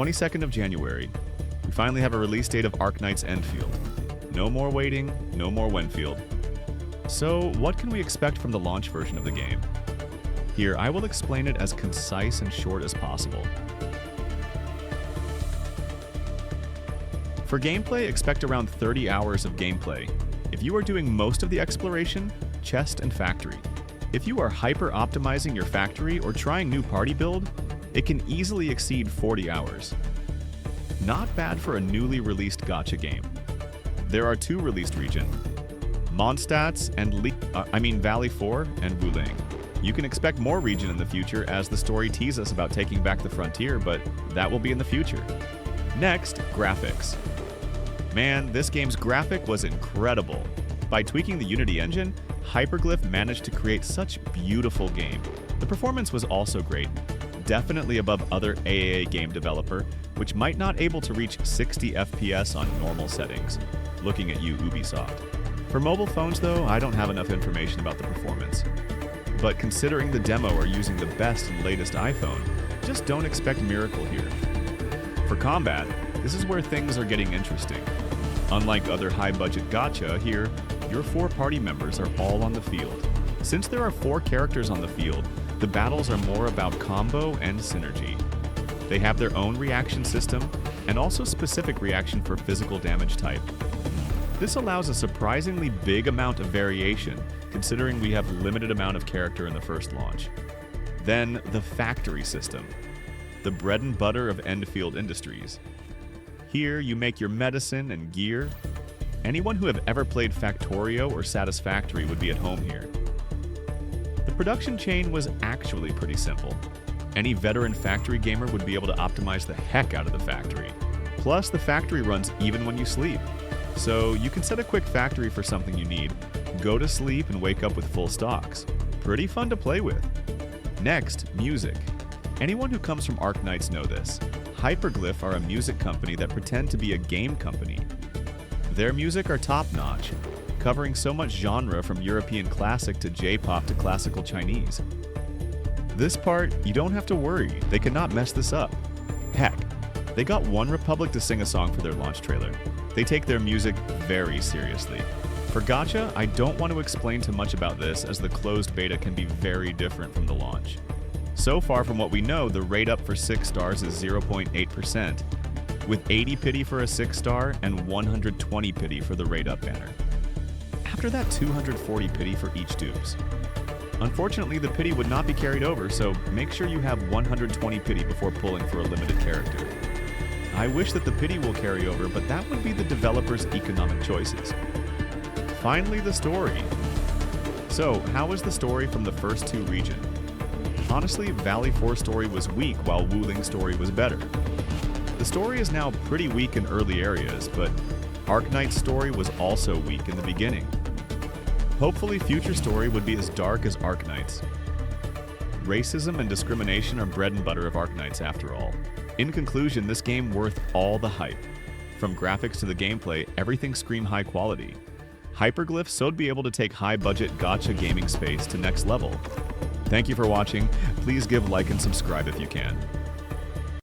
22nd of January, we finally have a release date of Arknights Endfield. No more waiting, no more Whenfield. So, what can we expect from the launch version of the game? Here, I will explain it as concise and short as possible. For gameplay, expect around 30 hours of gameplay. If you are doing most of the exploration, chest and factory. If you are hyper-optimizing your factory or trying new party build, it can easily exceed 40 hours. Not bad for a newly released gacha game. There are two released regions, Mondstadts and Valley 4 and Wuling. You can expect more region in the future as the story teases us about taking back the frontier, but that will be in the future. Next, graphics. Man, this game's graphic was incredible. By tweaking the Unity engine, Hyperglyph managed to create such beautiful game. The performance was also great, definitely above other AAA game developer, which might not able to reach 60 FPS on normal settings. Looking at you, Ubisoft. For mobile phones though, I don't have enough information about the performance. But considering the demo are using the best and latest iPhone, just don't expect miracle here. For combat, this is where things are getting interesting. Unlike other high-budget gacha, here, your 4 party members are all on the field. Since there are 4 characters on the field, the battles are more about combo and synergy. They have their own reaction system, and also specific reaction for physical damage type. This allows a surprisingly big amount of variation, considering we have limited amount of character in the first launch. Then, the factory system, the bread and butter of Endfield Industries. Here, you make your medicine and gear. Anyone who have ever played Factorio or Satisfactory would be at home here. The production chain was actually pretty simple. Any veteran factory gamer would be able to optimize the heck out of the factory. Plus, the factory runs even when you sleep. So you can set a quick factory for something you need, go to sleep and wake up with full stocks. Pretty fun to play with. Next, music. Anyone who comes from Arknights know this. Hyperglyph are a music company that pretend to be a game company. Their music are top-notch, covering so much genre from European classic to J-pop to classical Chinese. This part, you don't have to worry, they cannot mess this up. Heck, they got OneRepublic to sing a song for their launch trailer. They take their music very seriously. For gacha, I don't want to explain too much about this as the closed beta can be very different from the launch. So far from what we know, the rate up for 6 stars is 0.8%, with 80 pity for a 6-star and 120 pity for the rate up banner. After that, 240 pity for each dupes. Unfortunately, the pity would not be carried over, so make sure you have 120 pity before pulling for a limited character. I wish that the pity will carry over, but that would be the developer's economic choices. Finally, the story. So, how was the story from the first 2 regions? Honestly, Valley 4 story was weak while Wuling story was better. The story is now pretty weak in early areas, but Arknight's story was also weak in the beginning. Hopefully future story would be as dark as Arknights. Racism and discrimination are bread and butter of Arknights after all. In conclusion, this game worth all the hype. From graphics to the gameplay, everything scream high quality. Hyperglyph so'd be able to take high-budget gacha gaming space to next level. Thank you for watching. Please give like and subscribe if you can.